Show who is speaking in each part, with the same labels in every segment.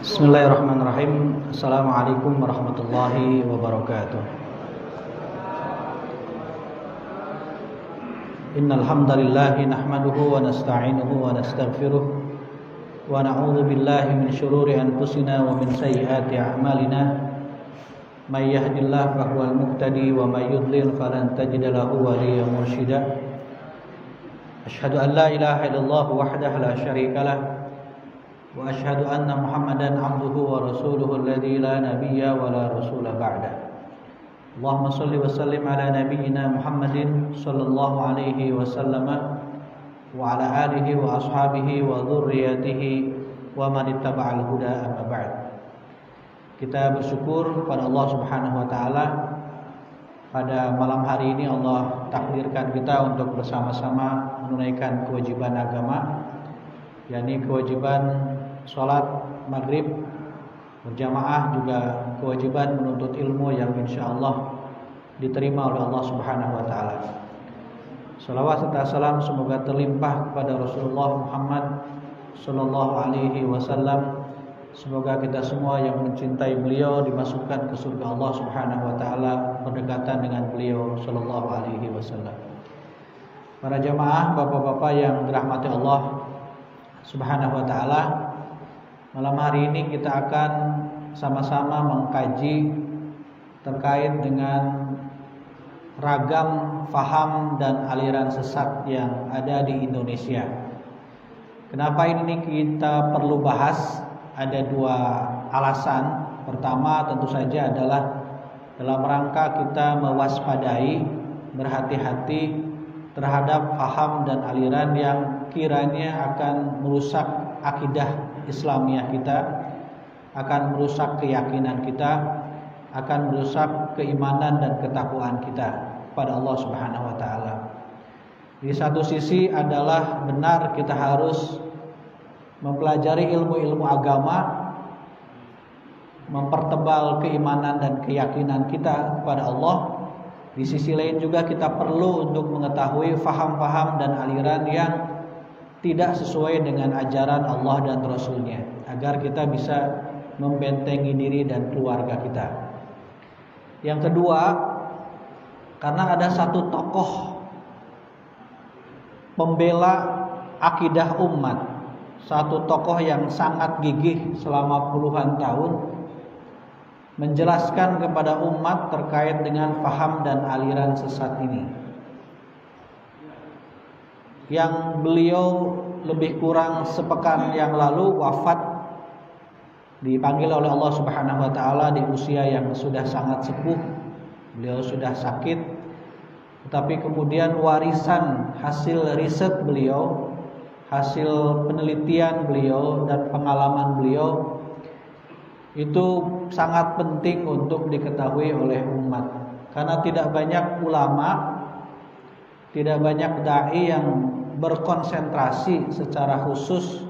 Speaker 1: Bismillahirrahmanirrahim. Assalamualaikum warahmatullahi wabarakatuh. Innal hamdalillah nahmaduhu wa nasta'inuhu wa nastaghfiruh wa na'udzu billahi min shururi anfusina wa min sayyiati a'malina. May yahdihillahu fahuwal muhtadi wa may yudlil falan tajida lahu waliyyan mursyida. Asyhadu an la ilaha illallah wahdahu la syarika lah wa asyhadu anna Muhammadan abduhu wa rasuluhu alladzi la nabiyya wa la rasula ba'da. Allahumma shalli wa sallim ala nabiyyina Muhammadin sallallahu alaihi wasallam wa ala alihi wa ashabihi wa dzurriyyatihi wa man ittaba'al huda amma ba'd. Kita bersyukur kepada Allah Subhanahu wa taala, pada malam hari ini Allah takdirkan kita untuk bersama-sama menunaikan kewajiban agama, yakni kewajiban sholat maghrib berjamaah, juga kewajiban menuntut ilmu yang insyaallah diterima oleh Allah Subhanahu wa taala. Shalawat serta salam semoga terlimpah kepada Rasulullah Muhammad sallallahu alaihi wasallam. Semoga kita semua yang mencintai beliau dimasukkan ke surga Allah Subhanahu wa taala berdekatan dengan beliau sallallahu alaihi wasallam. Para jamaah, bapak-bapak yang dirahmati Allah Subhanahu wa taala, malam hari ini kita akan sama-sama mengkaji terkait dengan ragam faham dan aliran sesat yang ada di Indonesia. Kenapa ini kita perlu bahas? Ada dua alasan. Pertama tentu saja adalah dalam rangka kita mewaspadai, berhati-hati terhadap faham dan aliran yang kiranya akan merusak akidah Islamiyah kita, akan merusak keyakinan kita, akan merusak keimanan dan ketakwaan kita pada Allah Subhanahu wa taala. Di satu sisi adalah benar kita harus mempelajari ilmu-ilmu agama, mempertebal keimanan dan keyakinan kita kepada Allah. Di sisi lain juga kita perlu untuk mengetahui faham-faham dan aliran yang tidak sesuai dengan ajaran Allah dan Rasulnya, agar kita bisa membentengi diri dan keluarga kita. Yang kedua, karena ada satu tokoh pembela akidah umat, satu tokoh yang sangat gigih selama puluhan tahun menjelaskan kepada umat terkait dengan faham dan aliran sesat ini, yang beliau lebih kurang sepekan yang lalu wafat, dipanggil oleh Allah Subhanahu wa taala di usia yang sudah sangat sepuh. Beliau sudah sakit, tetapi kemudian warisan hasil riset beliau, hasil penelitian beliau dan pengalaman beliau itu sangat penting untuk diketahui oleh umat. Karena tidak banyak ulama, tidak banyak dai yang berkonsentrasi secara khusus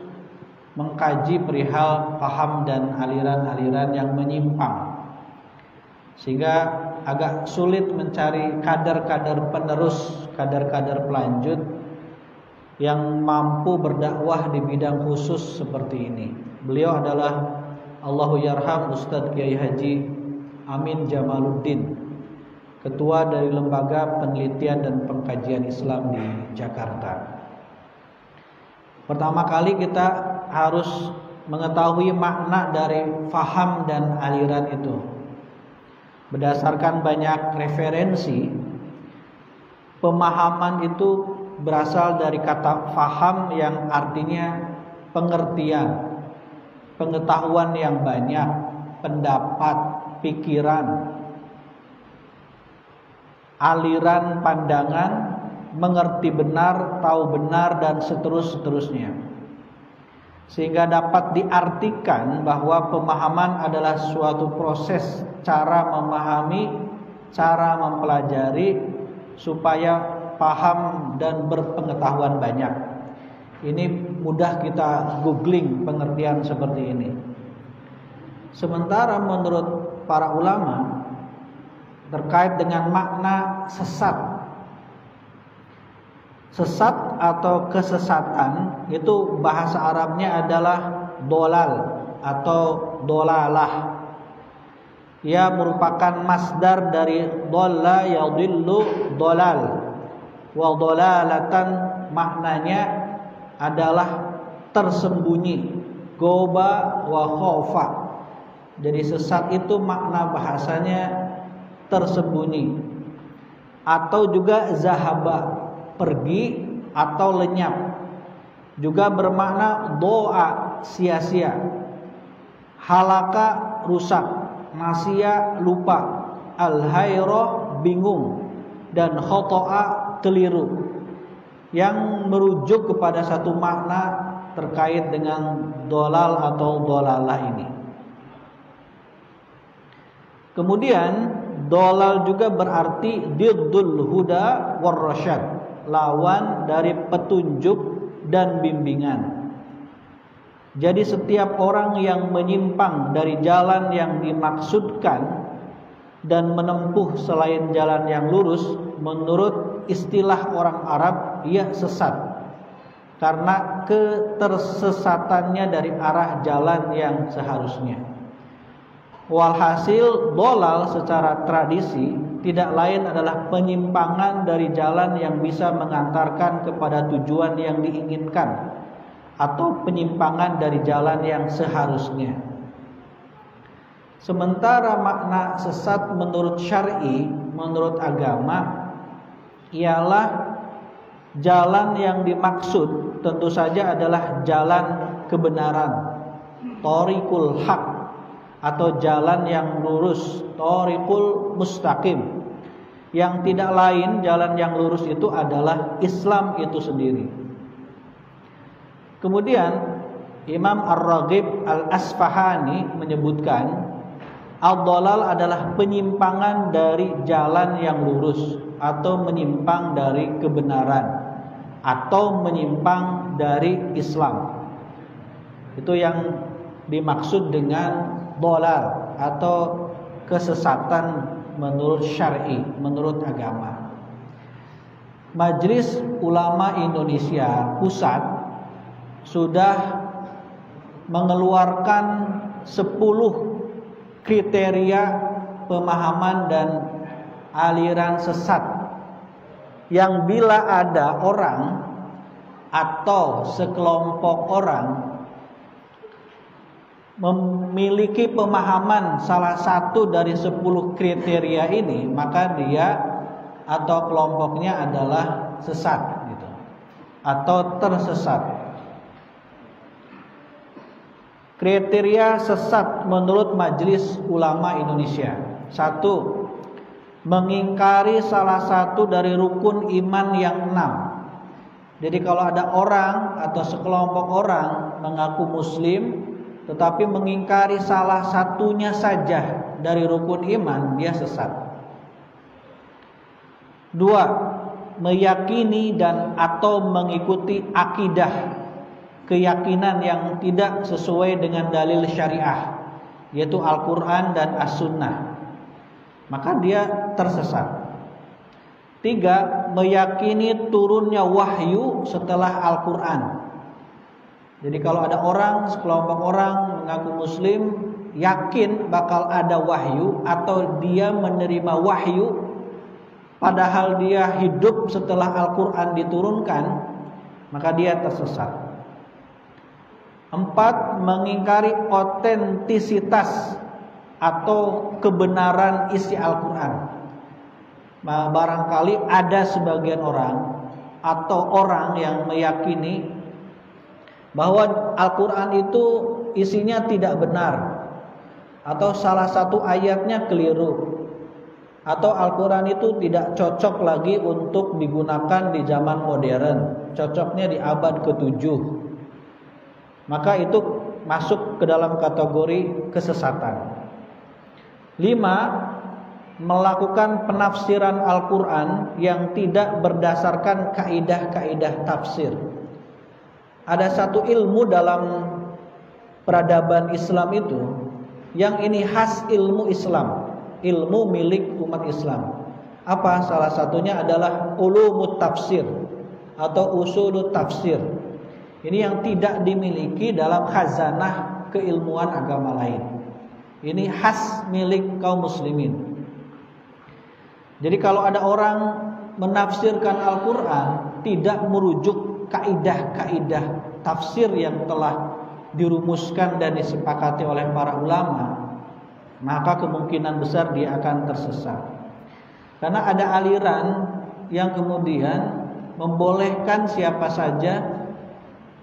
Speaker 1: mengkaji perihal paham dan aliran-aliran yang menyimpang, sehingga agak sulit mencari kader-kader penerus, kader-kader pelanjut yang mampu berdakwah di bidang khusus seperti ini. Beliau adalah Allahu yarham Ustadz Kiai Haji Amin Jamaluddin, ketua dari Lembaga Penelitian dan Pengkajian Islam di Jakarta. Pertama kali kita harus mengetahui makna dari faham dan aliran itu. Berdasarkan banyak referensi, pemahaman itu berasal dari kata faham yang artinya pengertian, pengetahuan yang banyak, pendapat, pikiran, aliran pandangan, mengerti benar, tahu benar, dan seterusnya. Sehingga dapat diartikan bahwa pemahaman adalah suatu proses cara memahami, cara mempelajari supaya paham dan berpengetahuan banyak. Ini mudah kita googling pengertian seperti ini. Sementara menurut para ulama terkait dengan makna sesat, Sesat atau kesesatan itu bahasa Arabnya adalah dolal atau dolalah. Ia merupakan masdar dari dolla yadillu dolal. Wa dolalatan maknanya adalah tersembunyi. Goba wa khofa. Jadi sesat itu makna bahasanya tersembunyi. Atau juga zahaba, pergi atau lenyap. Juga bermakna doa, sia-sia. Halaka, rusak. Nasya, lupa. Al-hayrah, bingung. Dan khoto'a, keliru. Yang merujuk kepada satu makna terkait dengan dolal atau dolalah ini. Kemudian dolal juga berarti diddul huda war rasyad, lawan dari petunjuk dan bimbingan. Jadi setiap orang yang menyimpang dari jalan yang dimaksudkan dan menempuh selain jalan yang lurus, menurut istilah orang Arab, ia sesat. Karena ketersesatannya dari arah jalan yang seharusnya. Walhasil dolal secara tradisi tidak lain adalah penyimpangan dari jalan yang bisa mengantarkan kepada tujuan yang diinginkan, atau penyimpangan dari jalan yang seharusnya. Sementara makna sesat menurut syar'i, menurut agama, ialah jalan yang dimaksud tentu saja adalah jalan kebenaran, thoriqul haq, atau jalan yang lurus, thoriqul mustaqim. Yang tidak lain, jalan yang lurus itu adalah Islam itu sendiri. Kemudian Imam Ar-Raghib Al-Asfahani menyebutkan, ad-dhalal adalah penyimpangan dari jalan yang lurus, atau menyimpang dari kebenaran, atau menyimpang dari Islam. Itu yang dimaksud dengan dhalal atau kesesatan menurut syar'i, menurut agama. Majelis Ulama Indonesia Pusat sudah mengeluarkan 10 kriteria pemahaman dan aliran sesat yang bila ada orang atau sekelompok orang memiliki pemahaman salah satu dari 10 kriteria ini, maka dia atau kelompoknya adalah sesat gitu, atau tersesat. Kriteria sesat menurut Majelis Ulama Indonesia. 1. Mengingkari salah satu dari rukun iman yang 6. Jadi kalau ada orang atau sekelompok orang mengaku muslim tetapi mengingkari salah satunya saja dari rukun iman, dia sesat. 2. Meyakini dan atau mengikuti akidah, keyakinan yang tidak sesuai dengan dalil syariah, yaitu Al-Quran dan As-Sunnah, maka dia tersesat. 3. Meyakini turunnya wahyu setelah Al-Quran. Jadi kalau ada orang, sekelompok orang mengaku muslim, yakin bakal ada wahyu, atau dia menerima wahyu padahal dia hidup setelah Al-Quran diturunkan, maka dia tersesat. 4. Mengingkari otentisitas atau kebenaran isi Al-Quran. Barangkali ada sebagian orang atau orang yang meyakini bahwa Al-Quran itu isinya tidak benar, atau salah satu ayatnya keliru, atau Al-Quran itu tidak cocok lagi untuk digunakan di zaman modern, cocoknya di abad ke-7. Maka itu masuk ke dalam kategori kesesatan. 5. Melakukan penafsiran Al-Quran yang tidak berdasarkan kaidah-kaidah tafsir. Ada satu ilmu dalam peradaban Islam itu, yang ini khas ilmu Islam, ilmu milik umat Islam. Apa? Salah satunya adalah ulumut tafsir, atau usulut tafsir. Ini yang tidak dimiliki dalam khazanah keilmuan agama lain. Ini khas milik kaum muslimin. Jadi kalau ada orang menafsirkan Al-Quran tidak merujuk kaidah-kaidah tafsir yang telah dirumuskan dan disepakati oleh para ulama, maka kemungkinan besar dia akan tersesat. Karena ada aliran yang kemudian membolehkan siapa saja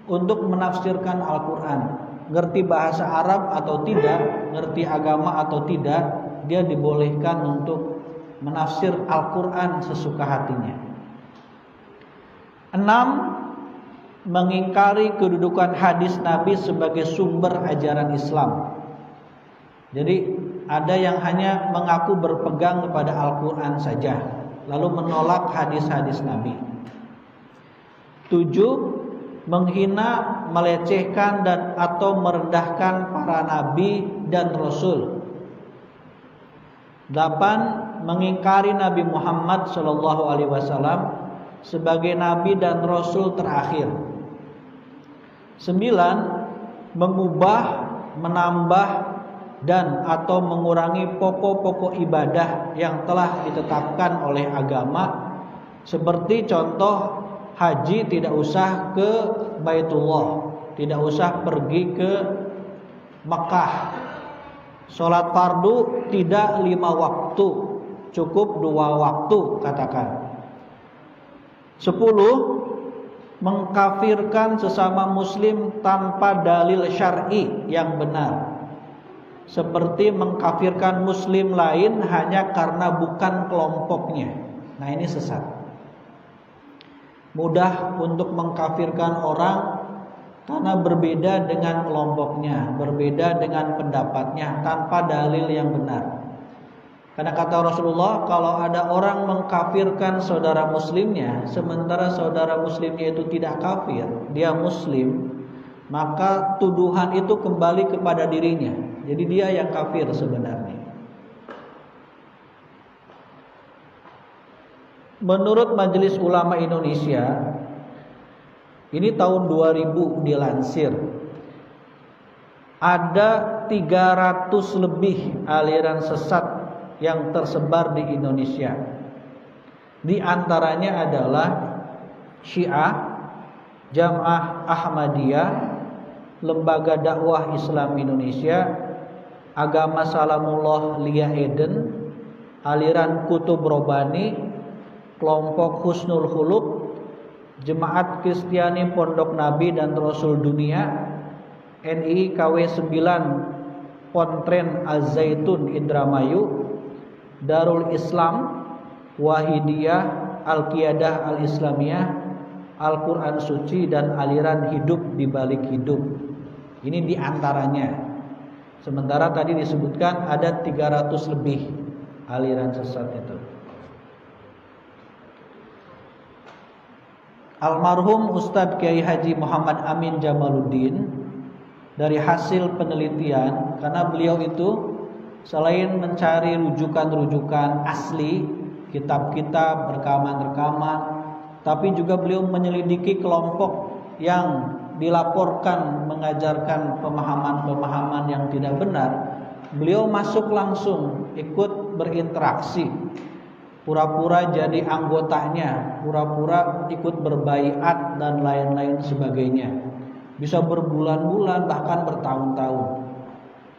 Speaker 1: untuk menafsirkan Al-Quran. Ngerti bahasa Arab atau tidak, ngerti agama atau tidak, dia dibolehkan untuk menafsir Al-Quran sesuka hatinya. 6. Mengingkari kedudukan hadis Nabi sebagai sumber ajaran Islam. Jadi ada yang hanya mengaku berpegang kepada Al-Quran saja, lalu menolak hadis-hadis Nabi. 7. Menghina, melecehkan dan atau merendahkan para nabi dan rasul. 8. Mengingkari Nabi Muhammad SAW sebagai nabi dan rasul terakhir. 9. Mengubah, menambah dan atau mengurangi pokok-pokok ibadah yang telah ditetapkan oleh agama, seperti contoh haji tidak usah ke Baitullah, tidak usah pergi ke Mekah. Sholat fardu tidak 5 waktu, cukup 2 waktu katakan. 10. Mengkafirkan sesama muslim tanpa dalil syar'i yang benar, seperti mengkafirkan muslim lain hanya karena bukan kelompoknya. Nah, ini sesat. Mudah untuk mengkafirkan orang karena berbeda dengan kelompoknya, berbeda dengan pendapatnya tanpa dalil yang benar. Karena kata Rasulullah, kalau ada orang mengkafirkan saudara muslimnya sementara saudara muslimnya itu tidak kafir, dia muslim, maka tuduhan itu kembali kepada dirinya. Jadi dia yang kafir sebenarnya. Menurut Majelis Ulama Indonesia, ini tahun 2000 dilansir, ada 300 lebih aliran sesat yang tersebar di Indonesia. Di antaranya adalah Syiah, Jamaah Ahmadiyah, Lembaga Dakwah Islam Indonesia, Agama Salamullah Lia Eden, aliran Kutub Robani, kelompok Husnul Khuluq, Jemaat Kristiani Pondok Nabi dan Rasul Dunia, NI KW 9 Pontren Az-Zaitun Indramayu, Darul Islam, Wahidiyah, Al-Qiyadah Al-Islamiyah, Al-Quran Suci dan aliran Hidup di Balik Hidup. Ini diantaranya. Sementara tadi disebutkan ada 300 lebih aliran sesat itu. Almarhum Ustadz Kiai Haji Muhammad Amin Jamaluddin, dari hasil penelitian, karena beliau itu selain mencari rujukan-rujukan asli, kitab-kitab, rekaman-rekaman, tapi juga beliau menyelidiki kelompok yang dilaporkan mengajarkan pemahaman-pemahaman yang tidak benar. Beliau masuk langsung, ikut berinteraksi, pura-pura jadi anggotanya, pura-pura ikut berbaiat dan lain-lain sebagainya. Bisa berbulan-bulan bahkan bertahun-tahun.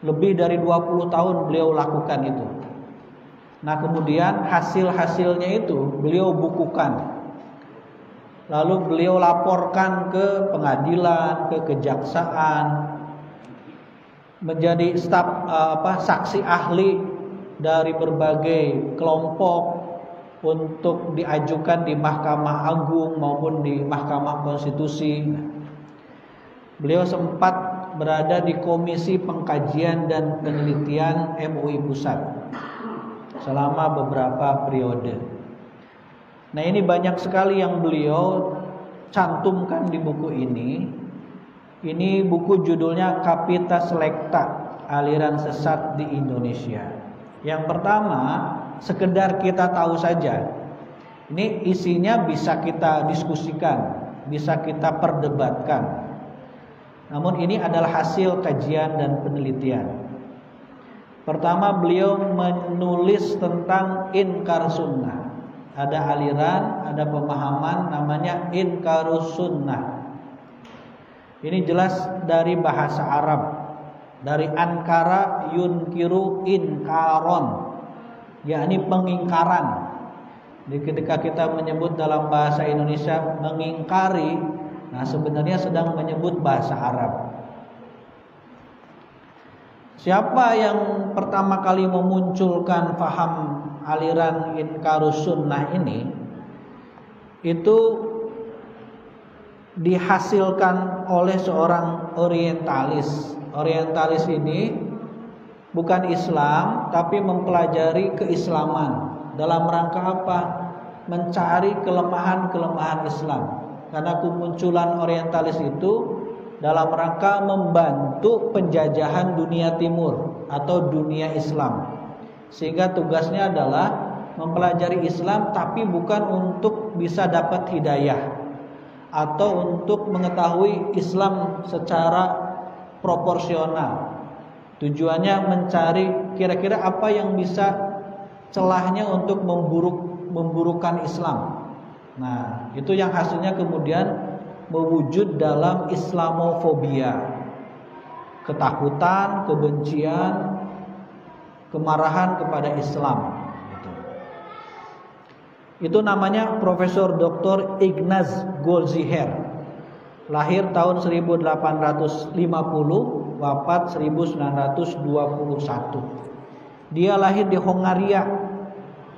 Speaker 1: Lebih dari 20 tahun beliau lakukan itu. Nah, kemudian hasil-hasilnya itu beliau bukukan. Lalu beliau laporkan ke pengadilan, ke kejaksaan, menjadi saksi ahli dari berbagai kelompok untuk diajukan di Mahkamah Agung maupun di Mahkamah Konstitusi. Beliau sempat berada di Komisi Pengkajian dan Penelitian MUI Pusat selama beberapa periode. Nah, ini banyak sekali yang beliau cantumkan di buku ini. Ini buku judulnya Capita Selecta, Aliran Sesat di Indonesia. Yang pertama, sekedar kita tahu saja, Ini isinya bisa kita diskusikan, bisa kita perdebatkan. Namun ini adalah hasil kajian dan penelitian. Pertama, beliau menulis tentang inkar sunnah. Ada aliran, ada pemahaman namanya inkarus sunnah. Ini jelas dari bahasa Arab, dari ankara yunkiru inkaron, yakni pengingkaran. Jadi ketika kita menyebut dalam bahasa Indonesia mengingkari, nah sebenarnya sedang menyebut bahasa Arab. Siapa yang pertama kali memunculkan faham aliran inkarus sunnah ini? Itu dihasilkan oleh seorang orientalis. Orientalis ini bukan Islam, tapi mempelajari keislaman. Dalam rangka apa? Mencari kelemahan-kelemahan Islam. Karena kemunculan orientalis itu dalam rangka membantu penjajahan dunia timur atau dunia Islam. Sehingga tugasnya adalah mempelajari Islam, tapi bukan untuk bisa dapat hidayah atau untuk mengetahui Islam secara proporsional. Tujuannya mencari kira-kira apa yang bisa celahnya untuk memburukkan Islam. Nah, itu yang hasilnya kemudian mewujud dalam Islamofobia. Ketakutan, kebencian, kemarahan kepada Islam. Itu namanya Profesor Dr. Ignaz Goldziher. Lahir tahun 1850, wafat 1921. Dia lahir di Hongaria,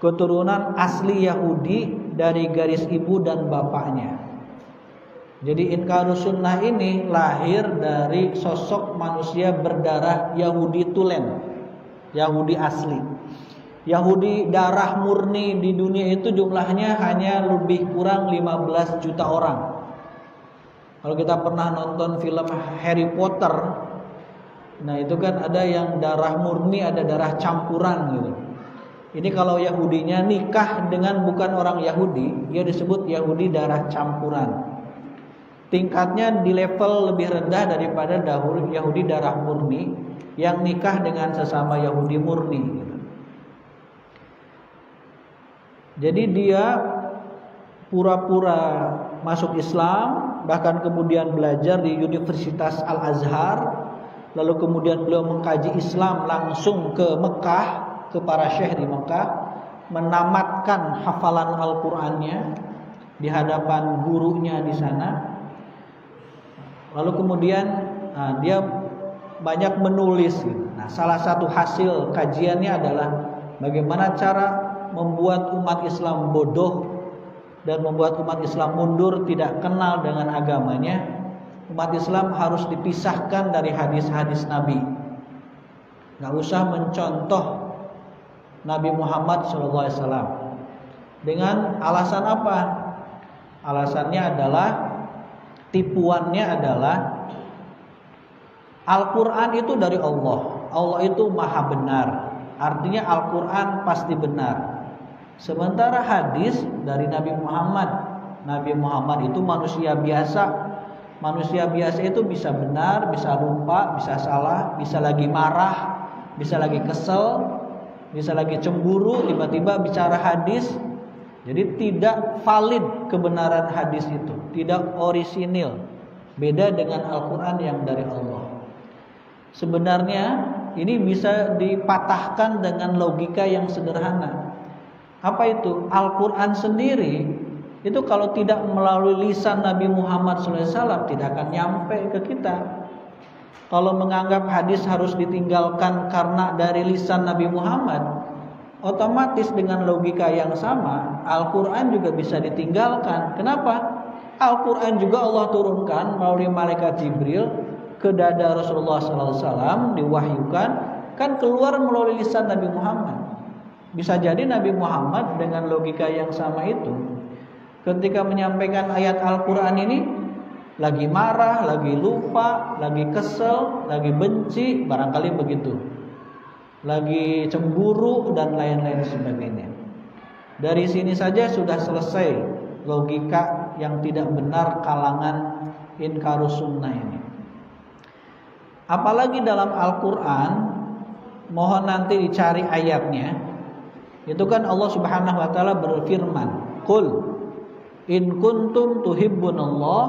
Speaker 1: keturunan asli Yahudi dari garis ibu dan bapaknya. Jadi inkarus sunnah ini lahir dari sosok manusia berdarah Yahudi tulen, Yahudi asli. Yahudi darah murni di dunia itu jumlahnya hanya lebih kurang 15 juta orang. Kalau kita pernah nonton film Harry Potter, nah itu kan ada yang darah murni, ada darah campuran gitu. Ini kalau Yahudinya nikah dengan bukan orang Yahudi, dia disebut Yahudi darah campuran. Tingkatnya di level lebih rendah daripada Yahudi darah murni yang nikah dengan sesama Yahudi murni gitu. Jadi dia pura-pura masuk Islam, bahkan kemudian belajar di Universitas Al-Azhar. Lalu kemudian beliau mengkaji Islam langsung ke Mekah, ke para syekh di Mekah, menamatkan hafalan Al-Qur'annya di hadapan gurunya di sana. Lalu kemudian dia banyak menulis. Nah, salah satu hasil kajiannya adalah bagaimana cara membuat umat Islam bodoh dan membuat umat Islam mundur, tidak kenal dengan agamanya. Umat Islam harus dipisahkan dari hadis-hadis Nabi. Gak usah mencontoh Nabi Muhammad SAW. Dengan alasan apa? Alasannya adalah, tipuannya adalah Al-Quran itu dari Allah. Allah itu maha benar. Artinya Al-Quran pasti benar. Sementara hadis dari Nabi Muhammad. Nabi Muhammad itu manusia biasa. Manusia biasa itu bisa benar, bisa lupa, bisa salah, bisa lagi marah, bisa lagi kesel, bisa lagi cemburu, tiba-tiba bicara hadis. Jadi tidak valid kebenaran hadis itu, tidak orisinil. Beda dengan Al-Quran yang dari Allah. Sebenarnya ini bisa dipatahkan dengan logika yang sederhana. Apa itu? Al-Quran sendiri itu kalau tidak melalui lisan Nabi Muhammad SAW tidak akan nyampe ke kita. Kalau menganggap hadis harus ditinggalkan karena dari lisan Nabi Muhammad, otomatis dengan logika yang sama Al-Quran juga bisa ditinggalkan. Kenapa? Al-Quran juga Allah turunkan melalui malaikat Jibril ke dada Rasulullah SAW, diwahyukan, kan keluar melalui lisan Nabi Muhammad. Bisa jadi Nabi Muhammad dengan logika yang sama itu, ketika menyampaikan ayat Al-Quran ini, lagi marah, lagi lupa, lagi kesel, lagi benci, barangkali begitu, lagi cemburu dan lain-lain sebagainya. Dari sini saja sudah selesai logika yang tidak benar kalangan inkarus sunnah ini. Apalagi dalam Al-Quran, mohon nanti dicari ayatnya. Itu kan Allah Subhanahu wa taala berfirman, "Qul in kuntum tuhibbunallah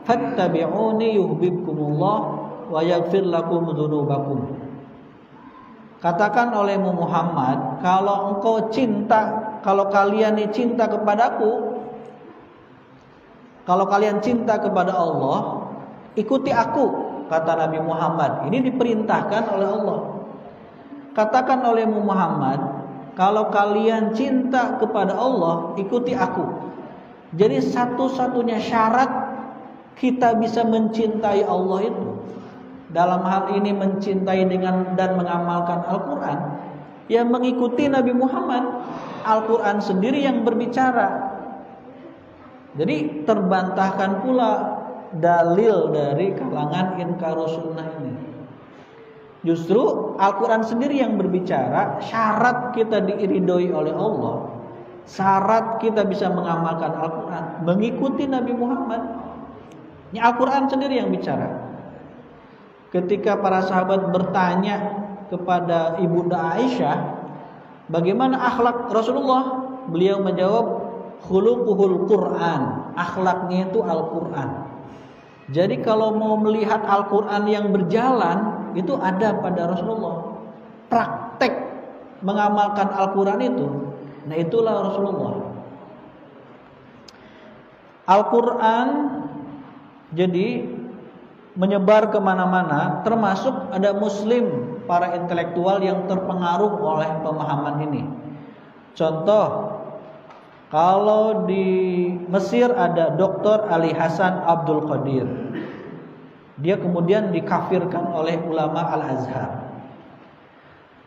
Speaker 1: fattabi'uni yuhibbukumullah wa yaghfir lakum dzunubakum." Katakan olehmu Muhammad, kalau kalian cinta kepadaku, kalau kalian cinta kepada Allah, ikuti aku, kata Nabi Muhammad. Ini diperintahkan oleh Allah. Katakan olehmu Muhammad, kalau kalian cinta kepada Allah, ikuti aku. Jadi satu-satunya syarat kita bisa mencintai Allah itu, dalam hal ini mencintai dengan dan mengamalkan Al-Quran, ya mengikuti Nabi Muhammad. Al-Quran sendiri yang berbicara. Jadi terbantahkan pula dalil dari kalangan inkarus sunnah ini. Justru Al-Quran sendiri yang berbicara, syarat kita diridhoi oleh Allah, syarat kita bisa mengamalkan Al-Quran, mengikuti Nabi Muhammad. Ini Al-Quran sendiri yang bicara. Ketika para sahabat bertanya kepada Ibunda Aisyah, bagaimana akhlak Rasulullah? Beliau menjawab, khuluquhul Quran, akhlaknya itu Al-Quran. Jadi kalau mau melihat Al-Quran yang berjalan, itu ada pada Rasulullah. Praktek mengamalkan Al-Quran itu, nah itulah Rasulullah. Al-Quran jadi menyebar kemana-mana, termasuk ada muslim, para intelektual yang terpengaruh oleh pemahaman ini. Contoh, kalau di Mesir ada Dr. Ali Hasan Abdul Qadir. Dia kemudian dikafirkan oleh ulama Al-Azhar.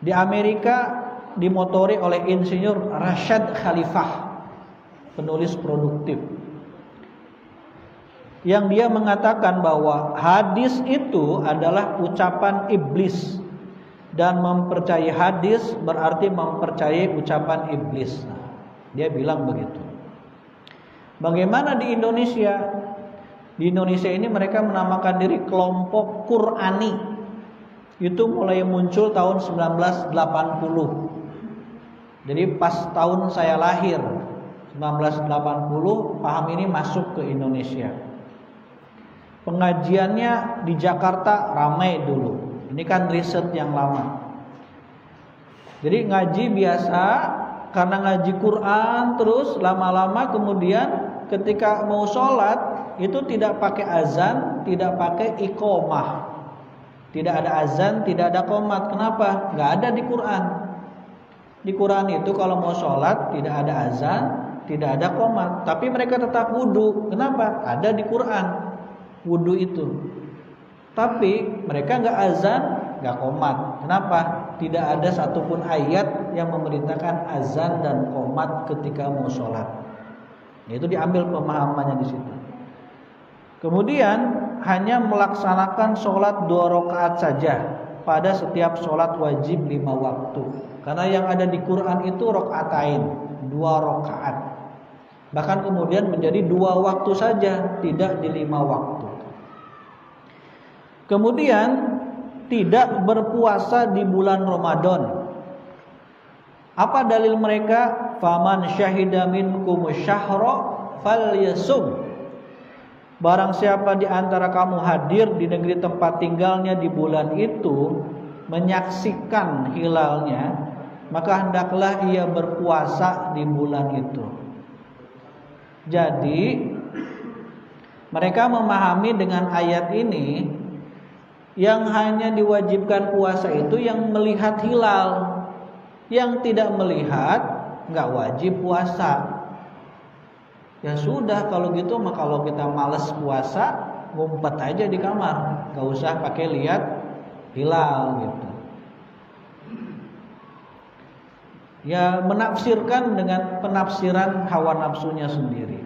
Speaker 1: Di Amerika dimotori oleh insinyur Rashad Khalifah, penulis produktif, yang dia mengatakan bahwa hadis itu adalah ucapan iblis, dan mempercayai hadis berarti mempercayai ucapan iblis. Dia bilang begitu. Bagaimana di Indonesia? Di Indonesia ini mereka menamakan diri kelompok Qur'ani. Itu mulai muncul tahun 1980. Jadi pas tahun saya lahir 1980, paham ini masuk ke Indonesia. Pengajiannya di Jakarta ramai dulu. Ini kan riset yang lama. Jadi ngaji biasa, karena ngaji Quran terus lama-lama kemudian ketika mau sholat itu tidak pakai azan, tidak pakai iqomah. Tidak ada azan, tidak ada qomat. Kenapa? Nggak ada di Quran. Di Quran itu kalau mau sholat tidak ada azan, tidak ada qomat. Tapi mereka tetap wudu. Kenapa? Ada di Quran wudu itu. Tapi mereka nggak azan, nggak qomat. Kenapa? Tidak ada satupun ayat yang memerintahkan azan dan qomat ketika mau sholat. Itu diambil pemahamannya di situ. Kemudian hanya melaksanakan sholat 2 rakaat saja pada setiap sholat wajib 5 waktu. Karena yang ada di Quran itu rakaatain, 2 rakaat. Bahkan kemudian menjadi 2 waktu saja, tidak di 5 waktu. Kemudian tidak berpuasa di bulan Ramadan. Apa dalil mereka? Faman syahida minkum syahra falyasum. Barang siapa di antara kamu hadir di negeri tempat tinggalnya di bulan itu, menyaksikan hilalnya, maka hendaklah ia berpuasa di bulan itu. Jadi mereka memahami dengan ayat ini, yang hanya diwajibkan puasa itu yang melihat hilal. Yang tidak melihat nggak wajib puasa. Ya sudah kalau gitu mah, kalau kita malas puasa, ngumpet aja di kamar, nggak usah pakai lihat hilal gitu. Ya menafsirkan dengan penafsiran hawa nafsunya sendiri.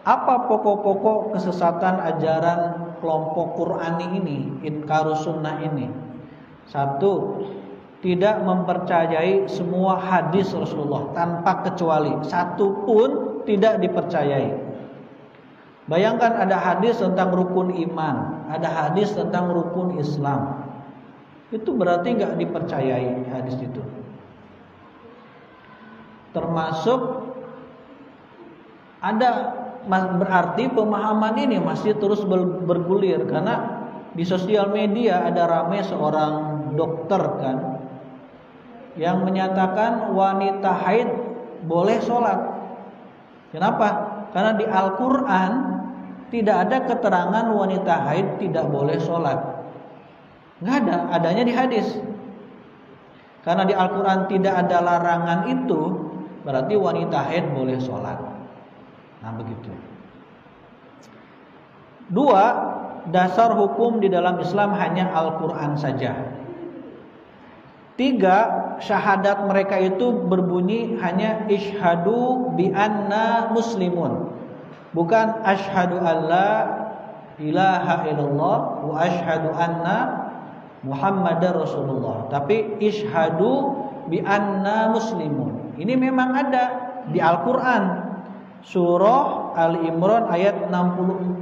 Speaker 1: Apa pokok-pokok kesesatan ajaran kelompok Qur'ani ini, inkarus sunnah ini? 1, tidak mempercayai semua hadis Rasulullah tanpa kecuali, satu pun tidak dipercayai. Bayangkan ada hadis tentang rukun iman, ada hadis tentang rukun Islam. Itu berarti nggak dipercayai hadis itu. Termasuk ada, berarti pemahaman ini masih terus bergulir karena di sosial media ada ramai seorang dokter kan yang menyatakan wanita haid boleh sholat. Kenapa? Karena di Al-Quran tidak ada keterangan wanita haid tidak boleh sholat. Nggak ada, adanya di hadis. Karena di Al-Quran tidak ada larangan itu, berarti wanita haid boleh sholat. Nah begitu. 2, dasar hukum di dalam Islam hanya Al-Quran saja. 3, syahadat mereka itu berbunyi hanya isyhadu bi anna muslimun. Bukan asyhadu alla ilaha illallah wa asyhadu anna Muhammadar Rasulullah. Tapi isyhadu bi anna muslimun. Ini memang ada di Al-Quran. Surah Ali Imran ayat 64.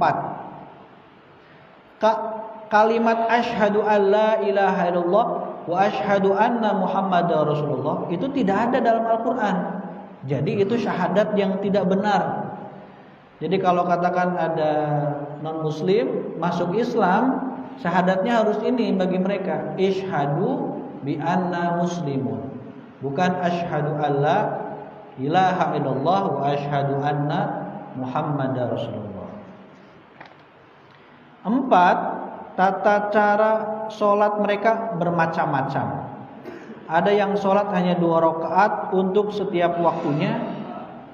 Speaker 1: Kalimat asyhadu alla ilaha illallah wa asyhadu anna Muhammadar Rasulullah itu tidak ada dalam Al-Quran. Jadi itu syahadat yang tidak benar. Jadi kalau katakan ada non-muslim masuk Islam, syahadatnya harus ini bagi mereka, isyhadu bi anna muslimun. Bukan asyhadu alla ilaha illallah wa asyhadu anna Muhammadar Rasulullah. 4, tata cara sholat mereka bermacam-macam. Ada yang sholat hanya 2 rakaat untuk setiap waktunya,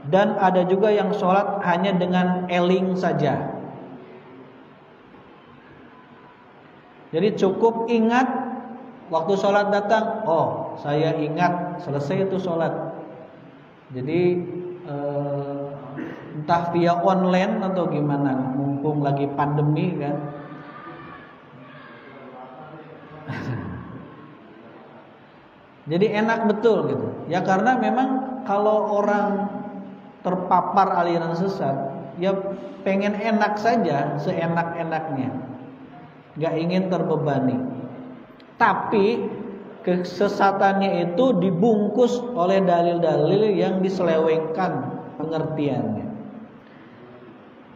Speaker 1: dan ada juga yang sholat hanya dengan eling saja. Jadi cukup ingat waktu sholat datang, oh saya ingat, selesai itu sholat. Jadi entah via online atau gimana, mumpung lagi pandemi kan. Jadi enak betul gitu. Ya karena memang kalau orang terpapar aliran sesat, ya pengen enak saja, seenak-enaknya, gak ingin terbebani. Tapi kesesatannya itu dibungkus oleh dalil-dalil yang diselewengkan pengertiannya.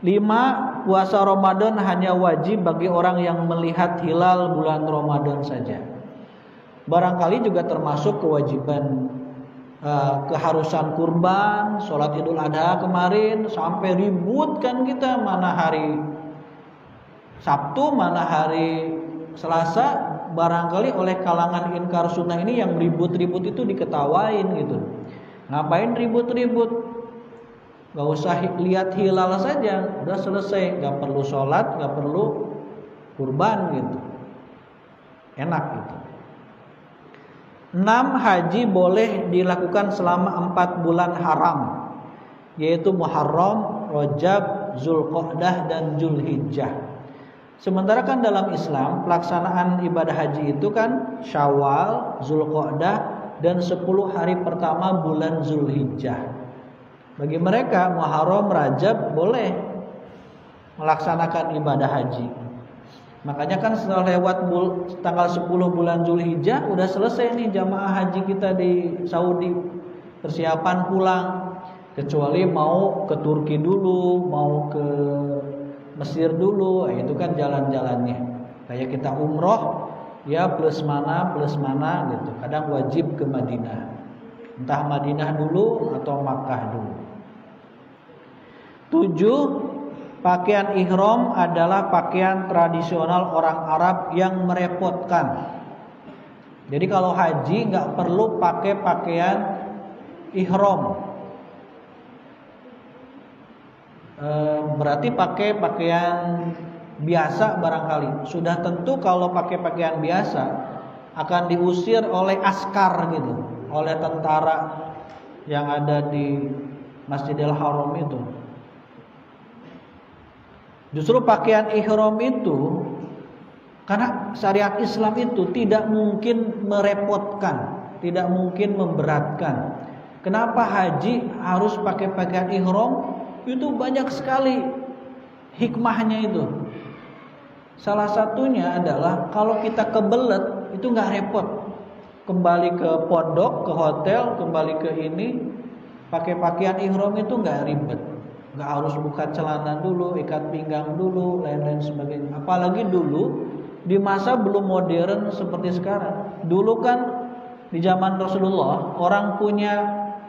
Speaker 1: 5, puasa Ramadan hanya wajib bagi orang yang melihat hilal bulan Ramadan saja. Barangkali juga termasuk kewajiban keharusan kurban, sholat Idul Adha kemarin sampai ribut kan kita, mana hari Sabtu, mana hari Selasa. Barangkali oleh kalangan inkar sunnah ini yang ribut-ribut itu diketawain gitu. Ngapain ribut-ribut? Gak usah lihat hilal saja, udah selesai. Gak perlu sholat, gak perlu kurban gitu. Enak gitu. 6, haji boleh dilakukan selama 4 bulan haram, yaitu Muharram, Rajab, Zulqa'dah, dan Zulhijjah. Sementara kan dalam Islam pelaksanaan ibadah haji itu kan Syawal, Zulqa'dah, dan 10 hari pertama bulan Zulhijjah. Bagi mereka Muharram, Rajab boleh melaksanakan ibadah haji. Makanya kan setelah lewat tanggal 10 bulan Zulhijjah udah selesai nih jamaah haji kita di Saudi, persiapan pulang. Kecuali mau ke Turki dulu, mau ke Mesir dulu, itu kan jalan-jalannya. Kayak kita umroh, ya plus mana gitu. Kadang wajib ke Madinah. Entah Madinah dulu atau Makkah dulu. 7, pakaian ihram adalah pakaian tradisional orang Arab yang merepotkan. Jadi kalau haji nggak perlu pakai pakaian ihram. Berarti pakai pakaian biasa barangkali. Sudah tentu kalau pakai pakaian biasa akan diusir oleh askar gitu, oleh tentara yang ada di Masjidil Haram itu. Justru pakaian ihram itu Karena syariat Islam itu tidak mungkin merepotkan, tidak mungkin memberatkan. Kenapa haji harus pakai pakaian ihram? Itu banyak sekali hikmahnya itu. Salah satunya adalah kalau kita kebelet itu nggak repot. Kembali ke pondok, ke hotel, kembali ke ini, pakai pakaian ihram itu nggak ribet. Nggak harus buka celana dulu, ikat pinggang dulu, lain-lain sebagainya. Apalagi dulu di masa belum modern seperti sekarang. Dulu kan di zaman Rasulullah orang punya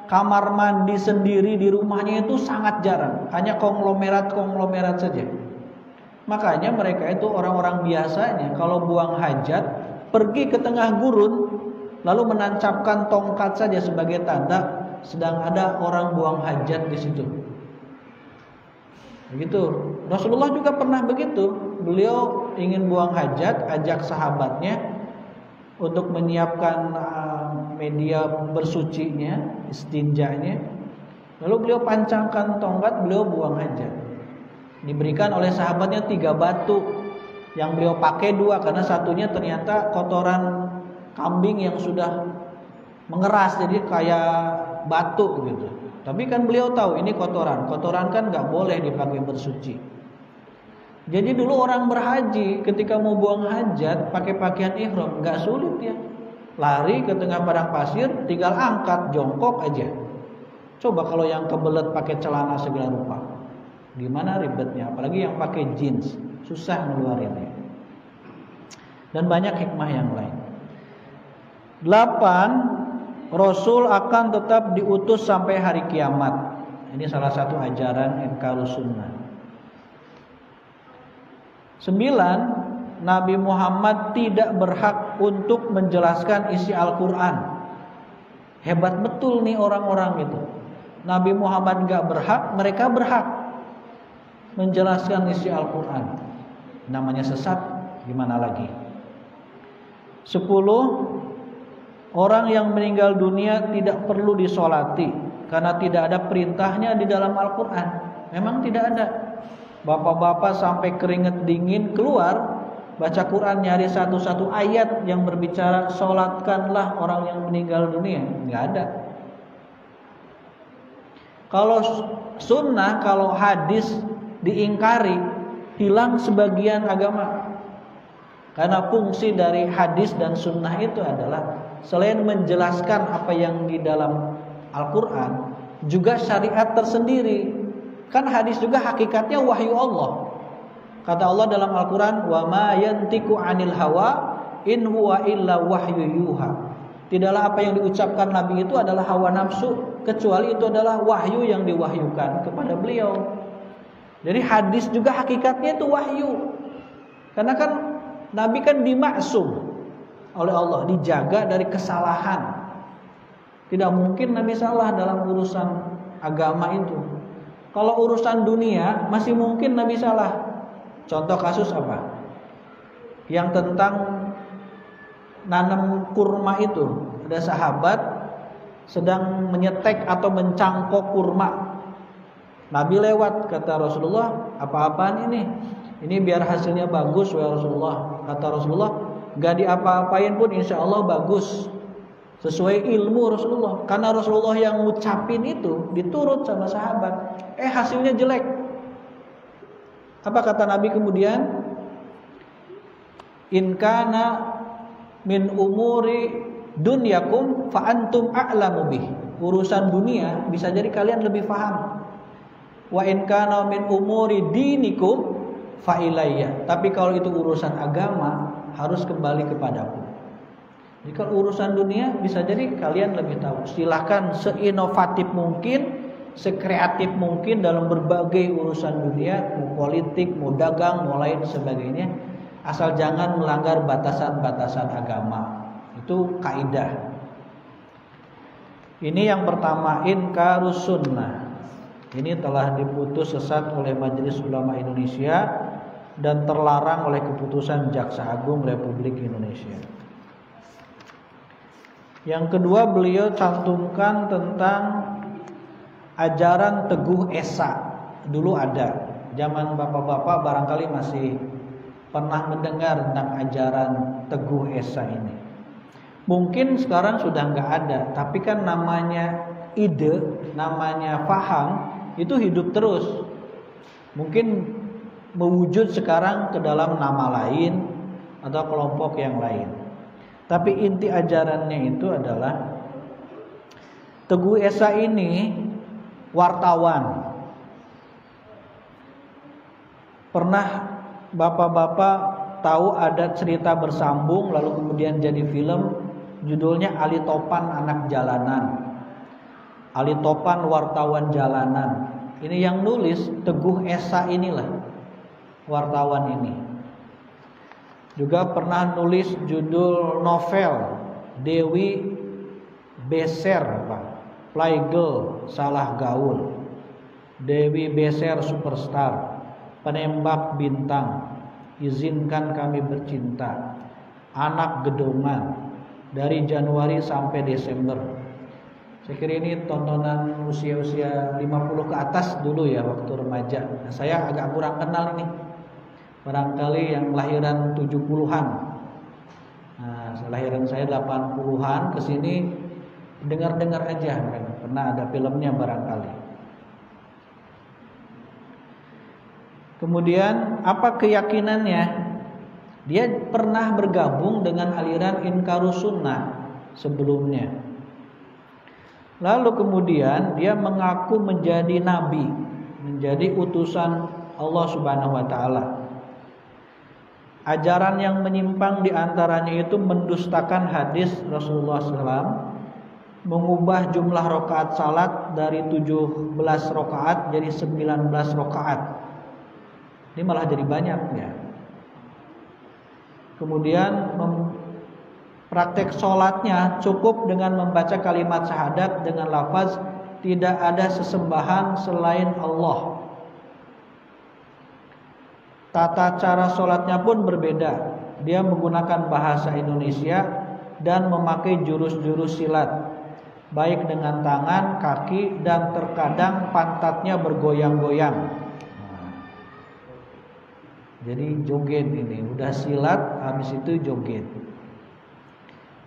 Speaker 1: kamar mandi sendiri di rumahnya itu sangat jarang. Hanya konglomerat saja. Makanya mereka itu orang-orang biasanya kalau buang hajat pergi ke tengah gurun lalu menancapkan tongkat saja sebagai tanda sedang ada orang buang hajat di situ. Begitu. Rasulullah juga pernah begitu. Beliau ingin buang hajat, ajak sahabatnya untuk menyiapkan media bersucinya, istinjanya. Lalu beliau pancangkan tongkat, beliau buang hajat. Diberikan oleh sahabatnya 3 batu. Yang beliau pakai 2 karena satunya ternyata kotoran kambing yang sudah mengeras jadi kayak batu gitu. Tapi kan beliau tahu ini kotoran kan nggak boleh dipakai bersuci. Jadi dulu orang berhaji ketika mau buang hajat pakai pakaian ihram nggak sulit ya. Lari ke tengah padang pasir, tinggal angkat jongkok aja. Coba kalau yang kebelet pakai celana segala rupa, gimana ribetnya? Apalagi yang pakai jeans, susah ngeluarinnya. Dan banyak hikmah yang lain. 8. Rasul akan tetap diutus sampai hari kiamat. Ini salah satu ajaran Inkarus Sunnah. 9. Nabi Muhammad tidak berhak untuk menjelaskan isi Al-Quran. Hebat betul nih orang-orang itu. Nabi Muhammad gak berhak, mereka berhak menjelaskan isi Al-Quran. Namanya sesat, gimana lagi? 10. Orang yang meninggal dunia tidak perlu disolati karena tidak ada perintahnya di dalam Al-Quran. Memang tidak ada. Bapak-bapak sampai keringat dingin keluar baca Quran nyari satu-satu ayat yang berbicara solatkanlah orang yang meninggal dunia. Nggak ada. Kalau sunnah, kalau hadis diingkari, hilang sebagian agama. Karena fungsi dari hadis dan sunnah itu adalah selain menjelaskan apa yang di dalam Al-Quran, juga syariat tersendiri. Kan hadis juga hakikatnya wahyu Allah. Kata Allah dalam Al-Quran, wa ma yantiku anil hawa in huwa illa wahyu yuha. Tidaklah apa yang diucapkan Nabi itu adalah hawa nafsu, kecuali itu adalah wahyu yang diwahyukan kepada beliau. Jadi hadis juga hakikatnya itu wahyu. Karena kan Nabi kan dimaksum oleh Allah, dijaga dari kesalahan. Tidak mungkin Nabi salah dalam urusan agama itu. Kalau urusan dunia masih mungkin Nabi salah. Contoh kasus apa? Yang tentang nanam kurma itu. Ada sahabat sedang menyetek atau mencangkok kurma. Nabi lewat, kata Rasulullah, apa-apaan ini? Ini biar hasilnya bagus ya Rasulullah. Kata Rasulullah, gak diapa-apain pun insya Allah bagus. Sesuai ilmu Rasulullah. Karena Rasulullah yang ngucapin itu diturut sama sahabat. Hasilnya jelek. Apa kata Nabi kemudian? In kana min umuri dunyakum fa antum a'lamu bih. Urusan dunia bisa jadi kalian lebih paham. Wa in kana min umuri dinikum fa ilayya. Tapi kalau itu urusan agama harus kembali kepadaku. Jadi kalau urusan dunia bisa jadi kalian lebih tahu. Silahkan seinovatif mungkin, sekreatif mungkin dalam berbagai urusan dunia, mau politik, mau dagang, mau lain sebagainya, asal jangan melanggar batasan-batasan agama. Itu kaidah. Ini yang pertama, Inkarus Sunnah. Ini telah diputus sesat oleh Majelis Ulama Indonesia dan terlarang oleh keputusan Jaksa Agung Republik Indonesia. Yang kedua, beliau cantumkan tentang ajaran Teguh Esa. Dulu ada, zaman bapak-bapak barangkali masih pernah mendengar tentang ajaran Teguh Esa ini. Mungkin sekarang sudah nggak ada, tapi kan namanya ide, namanya paham itu hidup terus. Mungkin mewujud sekarang ke dalam nama lain atau kelompok yang lain. Tapi inti ajarannya itu adalah Teguh Esa ini wartawan. Pernah bapak-bapak tahu ada cerita bersambung lalu kemudian jadi film, judulnya Ali Topan Anak Jalanan. Ali Topan wartawan jalanan. Ini yang nulis Teguh Esa inilah, wartawan ini. Juga pernah nulis judul novel Dewi Beser Playgirl Salah Gaul, Dewi Beser Superstar, Penembak Bintang, Izinkan Kami Bercinta, Anak Gedongan, dari Januari sampai Desember. Saya kira ini tontonan usia-usia 50 ke atas dulu ya, waktu remaja. Nah, saya agak kurang kenal ini. Barangkali yang lahiran 70-an. Nah, lahiran saya 80-an, kesini dengar-dengar aja, pernah ada filmnya barangkali. Kemudian apa keyakinannya? Dia pernah bergabung dengan aliran Inkarus Sunnah sebelumnya. Lalu kemudian dia mengaku menjadi nabi, menjadi utusan Allah Subhanahu wa taala. Ajaran yang menyimpang diantaranya itu mendustakan hadis Rasulullah SAW, mengubah jumlah rakaat salat dari 17 rakaat jadi 19 rakaat. Ini malah jadi banyak ya. Kemudian praktek sholatnya cukup dengan membaca kalimat syahadat dengan lafaz tidak ada sesembahan selain Allah. Tata cara sholatnya pun berbeda. Dia menggunakan bahasa Indonesia dan memakai jurus-jurus silat, baik dengan tangan, kaki, dan terkadang pantatnya bergoyang-goyang. Jadi joget ini, udah silat, habis itu joget.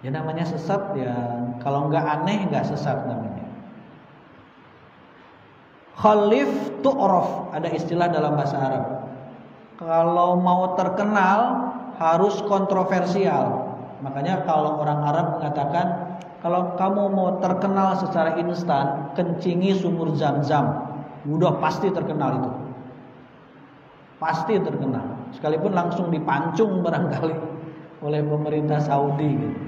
Speaker 1: Ya namanya sesat ya, kalau nggak aneh nggak sesat namanya. Khalif tu'raf, ada istilah dalam bahasa Arab. Kalau mau terkenal harus kontroversial. Makanya kalau orang Arab mengatakan, kalau kamu mau terkenal secara instan, kencingi sumur Zam-Zam, udah pasti terkenal itu. Pasti terkenal, sekalipun langsung dipancung barangkali oleh pemerintah Saudi gitu.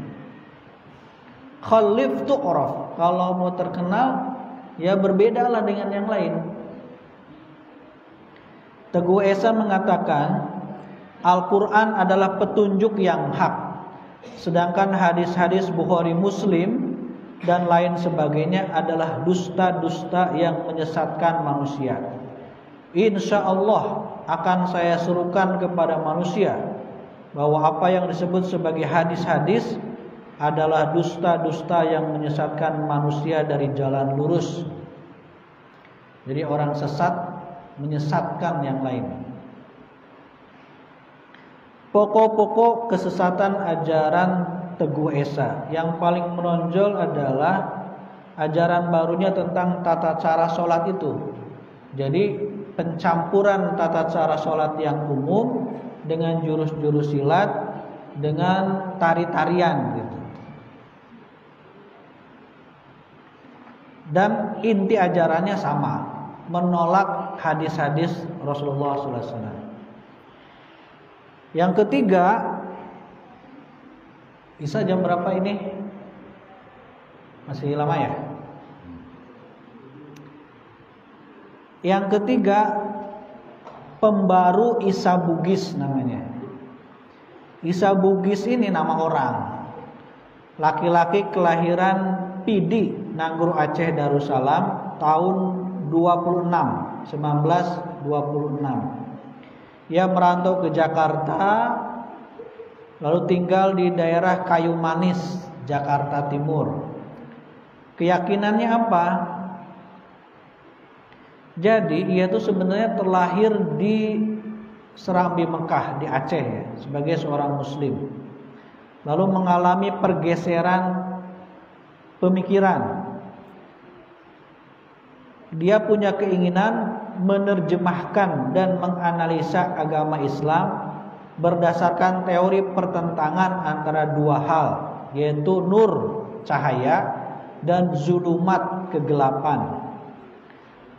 Speaker 1: Khalif tu'raf, kalau mau terkenal ya berbedalah dengan yang lain. Teguh Esa mengatakan Al-Quran adalah petunjuk yang hak, sedangkan hadis-hadis Bukhari Muslim dan lain sebagainya adalah dusta-dusta yang menyesatkan manusia. Insya Allah akan saya serukan kepada manusia bahwa apa yang disebut sebagai hadis-hadis adalah dusta-dusta yang menyesatkan manusia dari jalan lurus. Jadi orang sesat menyesatkan yang lain. Pokok-pokok kesesatan ajaran Teguh Esa yang paling menonjol adalah ajaran barunya tentang tata cara sholat itu. Jadi pencampuran tata cara sholat yang umum dengan jurus-jurus silat, dengan tari-tarian gitu. Dan inti ajarannya sama, menolak hadis-hadis Rasulullah SAW. Yang ketiga, bisa jam berapa ini? Masih lama ya? Yang ketiga, pembaru Isa Bugis namanya. Isa Bugis ini nama orang. Laki-laki kelahiran Pidi, Nanggur Aceh Darussalam tahun 1926. Ia merantau ke Jakarta, lalu tinggal di daerah Kayu Manis, Jakarta Timur. Keyakinannya apa? Jadi ia tuh sebenarnya terlahir di Serambi Mekah di Aceh ya, sebagai seorang muslim. Lalu mengalami pergeseran pemikiran. Dia punya keinginan menerjemahkan dan menganalisa agama Islam berdasarkan teori pertentangan antara dua hal, yaitu nur cahaya dan zulumat kegelapan.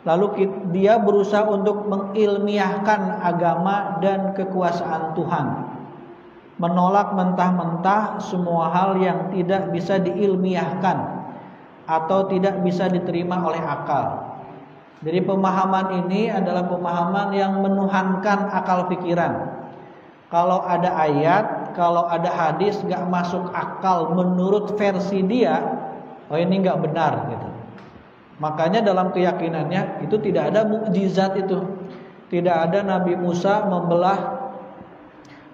Speaker 1: Lalu dia berusaha untuk mengilmiahkan agama dan kekuasaan Tuhan, menolak mentah-mentah semua hal yang tidak bisa diilmiahkan atau tidak bisa diterima oleh akal. Jadi pemahaman ini adalah pemahaman yang menuhankan akal pikiran. Kalau ada ayat, kalau ada hadis gak masuk akal menurut versi dia, oh ini gak benar gitu. Makanya dalam keyakinannya itu tidak ada mukjizat itu. Tidak ada Nabi Musa membelah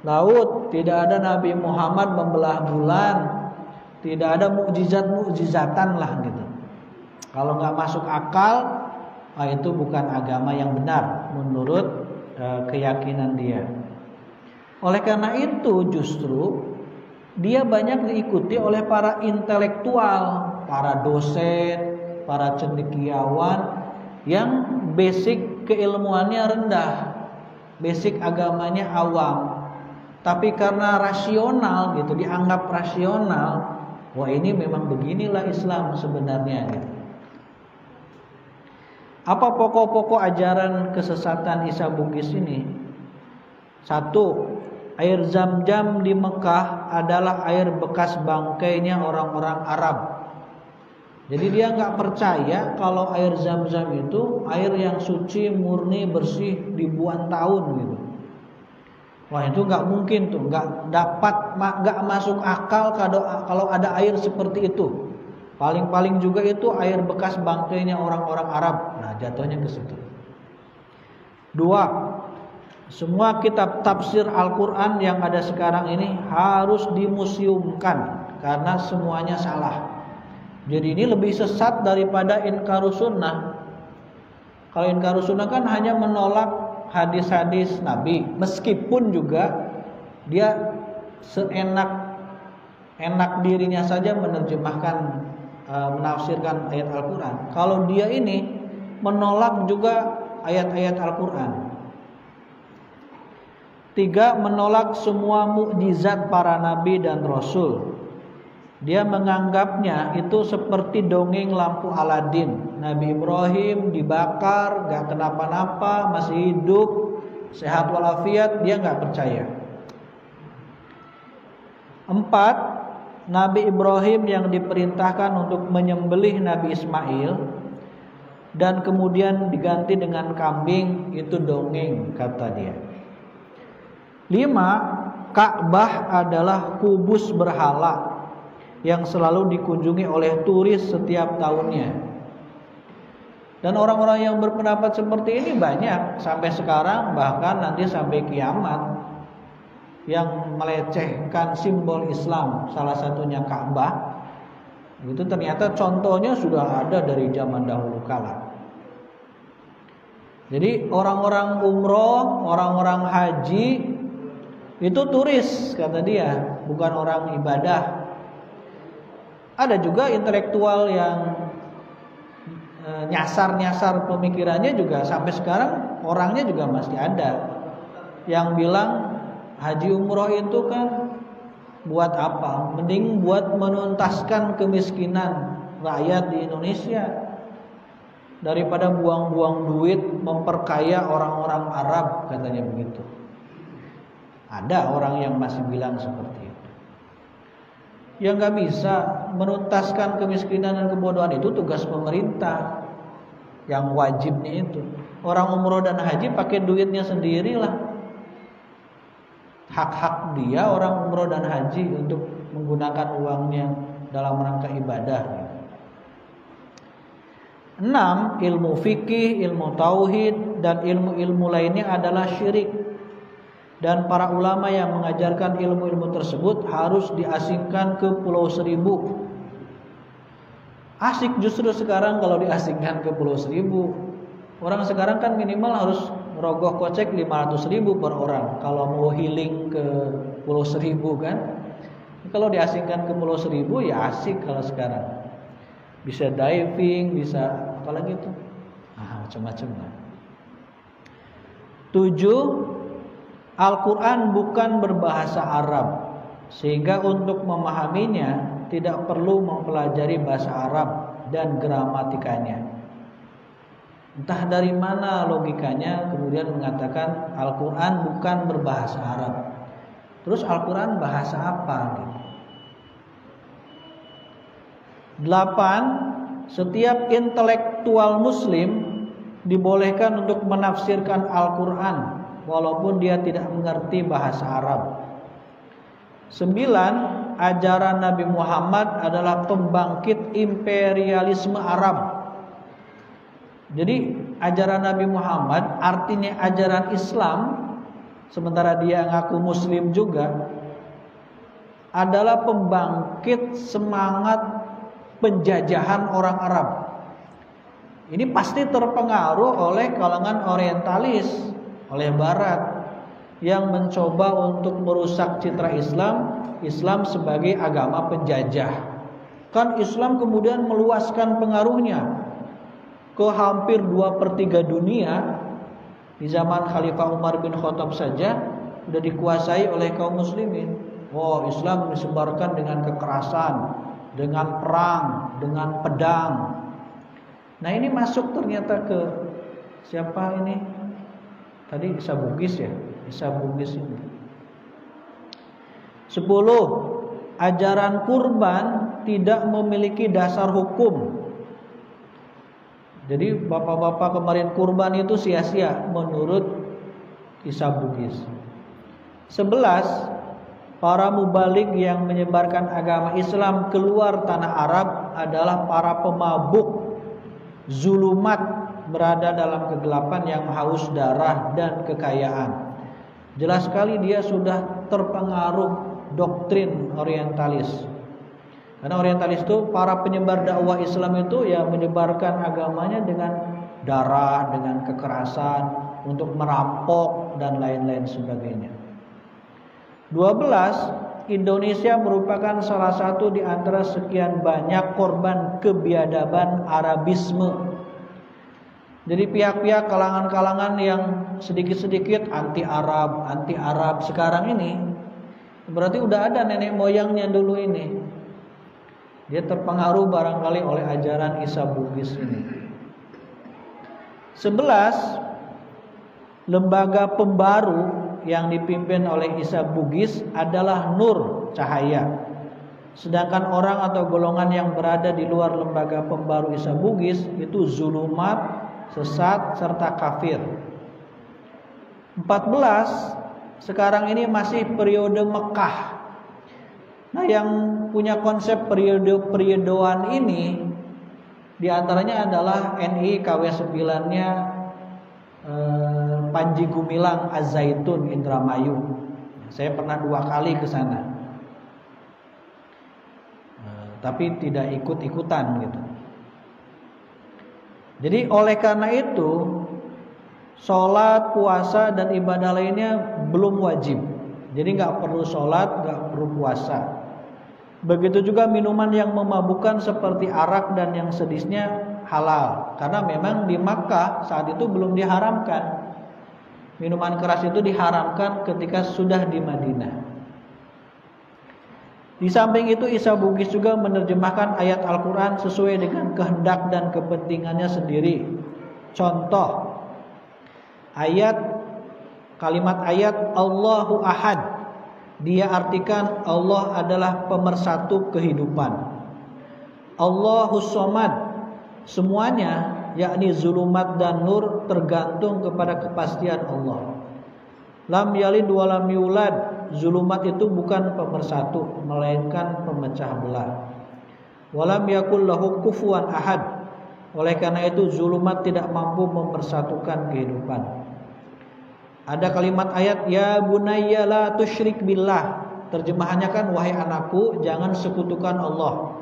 Speaker 1: laut, tidak ada Nabi Muhammad membelah bulan, tidak ada mukjizat-mukjizatan lah gitu. Kalau gak masuk akal, itu bukan agama yang benar menurut keyakinan dia. Oleh karena itu justru dia banyak diikuti oleh para intelektual, para dosen, para cendekiawan yang basic keilmuannya rendah, basic agamanya awam. Tapi karena rasional gitu, dianggap rasional, wah ini memang beginilah Islam sebenarnya gitu. Apa pokok-pokok ajaran kesesatan Isa Bugis ini? 1. Air Zam-Zam di Mekah adalah air bekas bangkainya orang-orang Arab. Jadi dia nggak percaya kalau air Zam-Zam itu air yang suci, murni, bersih ribuan tahun gitu. Wah itu nggak mungkin tuh, nggak masuk akal kalau ada air seperti itu. Paling-paling juga itu air bekas bangkainya orang-orang Arab. Nah, jatuhnya ke situ. 2. Semua kitab tafsir Al-Quran yang ada sekarang ini harus dimuseumkan karena semuanya salah. Jadi ini lebih sesat daripada Inkarus Sunnah. Kalau Inkarus Sunnah kan hanya menolak hadis-hadis Nabi, meskipun juga dia seenak dirinya saja menerjemahkan, menafsirkan ayat Al-Quran. Kalau dia ini menolak juga ayat-ayat Al-Quran. 3. Menolak semua mukjizat para nabi dan rasul. Dia menganggapnya itu seperti dongeng lampu Aladin. Nabi Ibrahim dibakar, gak kenapa-napa, masih hidup, sehat walafiat, dia gak percaya. 4. Nabi Ibrahim yang diperintahkan untuk menyembelih Nabi Ismail dan kemudian diganti dengan kambing, itu dongeng kata dia. 5. Ka'bah adalah kubus berhala yang selalu dikunjungi oleh turis setiap tahunnya. Dan orang-orang yang berpendapat seperti ini banyak sampai sekarang, bahkan nanti sampai kiamat, yang melecehkan simbol Islam, salah satunya Ka'bah. Itu ternyata contohnya sudah ada dari zaman dahulu kala. Jadi orang-orang umroh, orang-orang haji itu turis kata dia, bukan orang ibadah. Ada juga intelektual yang nyasar-nyasar pemikirannya juga sampai sekarang, orangnya juga masih ada yang bilang haji umroh itu kan buat apa? Mending buat menuntaskan kemiskinan rakyat di Indonesia daripada buang-buang duit memperkaya orang-orang Arab, katanya begitu. Ada orang yang masih bilang seperti itu. Ya nggak bisa, menuntaskan kemiskinan dan kebodohan itu tugas pemerintah. Yang wajibnya itu orang umroh dan haji pakai duitnya sendirilah. Hak-hak dia orang umroh dan haji untuk menggunakan uangnya dalam rangka ibadah. 6. Ilmu fikih, ilmu tauhid, dan ilmu-ilmu lainnya adalah syirik. Dan para ulama yang mengajarkan ilmu-ilmu tersebut harus diasingkan ke Pulau Seribu. Asik justru sekarang kalau diasingkan ke Pulau Seribu. Orang sekarang kan minimal harus rogoh kocek 500.000 per orang kalau mau healing ke Pulau Seribu kan. Kalau diasingkan ke Pulau Seribu ya asik kalau sekarang. Bisa diving, bisa apalagi itu. Macam-macam lah. 7. Al-Quran bukan berbahasa Arab, sehingga untuk memahaminya tidak perlu mempelajari bahasa Arab dan gramatikanya. Entah dari mana logikanya kemudian mengatakan Al-Quran bukan berbahasa Arab. Terus Al-Quran bahasa apa? 8. Setiap intelektual muslim dibolehkan untuk menafsirkan Al-Quran walaupun dia tidak mengerti bahasa Arab. 9. Ajaran Nabi Muhammad adalah pembangkit imperialisme Arab. Jadi ajaran Nabi Muhammad artinya ajaran Islam, sementara dia ngaku muslim juga, adalah pembangkit semangat penjajahan orang Arab. Ini pasti terpengaruh oleh kalangan orientalis, oleh Barat yang mencoba untuk merusak citra Islam sebagai agama penjajah. Kan Islam kemudian meluaskan pengaruhnya ke hampir 2/3 dunia. Di zaman Khalifah Umar bin Khattab saja sudah dikuasai oleh kaum muslimin. Islam disebarkan dengan kekerasan, dengan perang, dengan pedang. Nah ini masuk ternyata ke siapa ini? Tadi Isa Bugis ya, Isa Bugis ini. 10. Ajaran kurban tidak memiliki dasar hukum. Jadi bapak-bapak kemarin kurban itu sia-sia menurut Isa Bugis. 11. Para mubalik yang menyebarkan agama Islam keluar tanah Arab adalah para pemabuk, zulumat, berada dalam kegelapan yang haus darah dan kekayaan. Jelas sekali dia sudah terpengaruh doktrin orientalis. Karena orientalis itu para penyebar dakwah Islam itu ya menyebarkan agamanya dengan darah, dengan kekerasan, untuk merampok dan lain-lain sebagainya. 12. Indonesia merupakan salah satu di antara sekian banyak korban kebiadaban Arabisme. Jadi pihak-pihak kalangan-kalangan yang sedikit-sedikit anti-Arab sekarang ini berarti udah ada nenek moyangnya dulu ini. Dia terpengaruh barangkali oleh ajaran Isa Bugis ini. 11. Lembaga pembaru yang dipimpin oleh Isa Bugis adalah nur, cahaya. Sedangkan orang atau golongan yang berada di luar lembaga pembaru Isa Bugis itu zulumat, sesat, serta kafir. 14. Sekarang ini masih periode Mekah. Nah yang punya konsep periode-periodoan ini diantaranya adalah NI KW 9-nya Panji Gumilang Az-Zaitun Indramayu. Saya pernah 2 kali ke sana, tapi tidak ikut-ikutan gitu. Jadi oleh karena itu sholat, puasa dan ibadah lainnya belum wajib. Jadi nggak perlu sholat, nggak perlu puasa. Begitu juga minuman yang memabukkan seperti arak dan yang sejenisnya halal. Karena memang di Makkah saat itu belum diharamkan. Minuman keras itu diharamkan ketika sudah di Madinah. Di samping itu Isa Bugis juga menerjemahkan ayat Al-Quran sesuai dengan kehendak dan kepentingannya sendiri. Contoh kalimat ayat Allahu Ahad, dia artikan Allah adalah pemersatu kehidupan. Allahus Somad, semuanya yakni zulumat dan nur tergantung kepada kepastian Allah. Lam yalid wa lam yulad, zulumat itu bukan pemersatu melainkan pemecah belah. Walam yakul lahu kufuwan ahad, oleh karena itu zulumat tidak mampu mempersatukan kehidupan. Ada kalimat ayat ya bunayya la tusyrik billah. Terjemahannya kan wahai anakku jangan sekutukan Allah.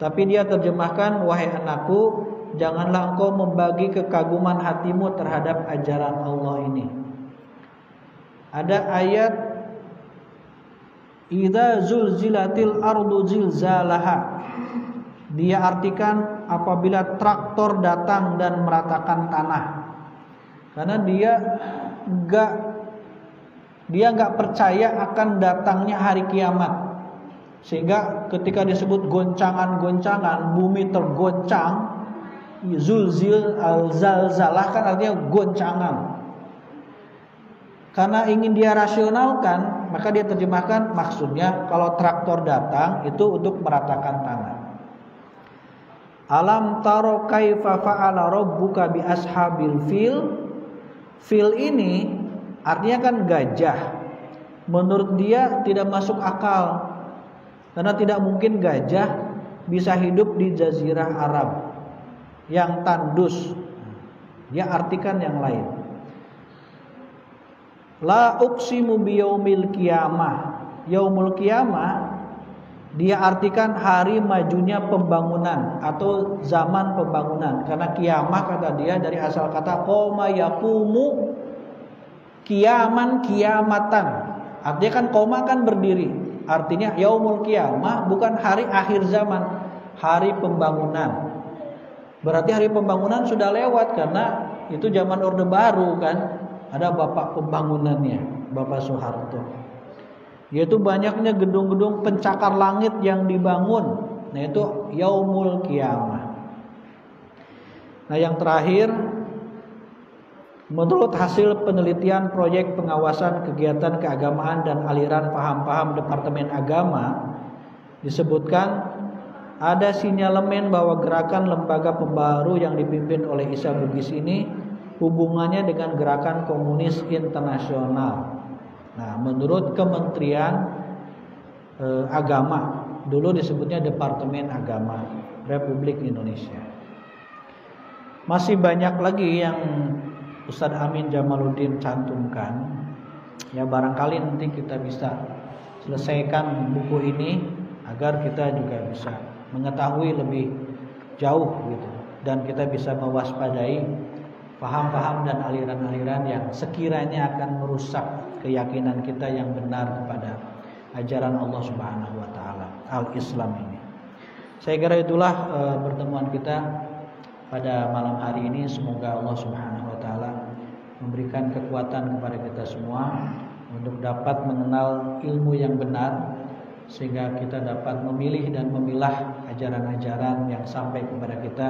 Speaker 1: Tapi dia terjemahkan wahai anakku janganlah engkau membagi kekaguman hatimu terhadap ajaran Allah ini. Ada ayat idza zulzilatil ardu zilzalaha. Dia artikan apabila traktor datang dan meratakan tanah. Karena dia enggak percaya akan datangnya hari kiamat. Sehingga ketika disebut goncangan-goncangan, bumi tergoncang, zulzil al-zalzalah kan artinya goncangan. Karena ingin dia rasionalkan, maka dia terjemahkan maksudnya kalau traktor datang itu untuk meratakan tanah. Alam taro kaifa fa'ala rabbuka bi ashabil fil. Fil ini artinya kan gajah. Menurut dia tidak masuk akal. Karena tidak mungkin gajah bisa hidup di jazirah Arab yang tandus. Dia artikan yang lain. La uqsimu biyaumil qiyamah. Yaumul qiyamah dia artikan hari majunya pembangunan atau zaman pembangunan. Karena kiamah kata dia dari asal kata qoma yaqumu, kiaman kiamatan. Artinya kan qoma kan berdiri. Artinya yaumul qiyamah bukan hari akhir zaman, hari pembangunan. Berarti hari pembangunan sudah lewat karena itu zaman Orde Baru kan. Ada bapak pembangunannya, Bapak Soeharto. Yaitu banyaknya gedung-gedung pencakar langit yang dibangun. Nah itu yaumul qiyamah. Nah yang terakhir, menurut hasil penelitian proyek pengawasan kegiatan keagamaan dan aliran paham-paham Departemen Agama, disebutkan ada sinyalemen bahwa gerakan lembaga pembaharu yang dipimpin oleh Isa Bugis ini hubungannya dengan gerakan komunis internasional. Nah, menurut Kementerian Agama, dulu disebutnya Departemen Agama Republik Indonesia. Masih banyak lagi yang Ustadz Amin Jamaluddin cantumkan. Ya barangkali nanti kita bisa selesaikan buku ini agar kita juga bisa mengetahui lebih jauh gitu, dan kita bisa mewaspadai paham-paham dan aliran-aliran yang sekiranya akan merusak keyakinan kita yang benar kepada ajaran Allah Subhanahu wa taala, al-Islam ini. Saya kira itulah pertemuan kita pada malam hari ini. Semoga Allah Subhanahu wa taala memberikan kekuatan kepada kita semua untuk dapat mengenal ilmu yang benar, sehingga kita dapat memilih dan memilah ajaran-ajaran yang sampai kepada kita,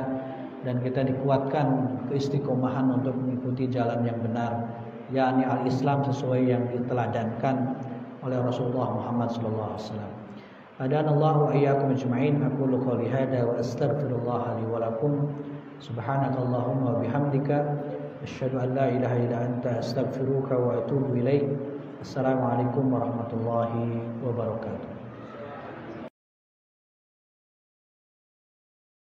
Speaker 1: dan kita dikuatkan keistiqomahan untuk mengikuti jalan yang benar, yakni al-Islam sesuai yang diteladankan oleh Rasulullah Muhammad sallallahu alaihi wasallam. Hadanallahu wa iyyakum ajma'in. Aqulu qouli hadza wa astaghfirullah li wa lakum. Subhanakallahumma wa bihamdika asyhadu an la ilaha illa anta astaghfiruka wa atubu ilaik. Assalamualaikum warahmatullahi wabarakatuh.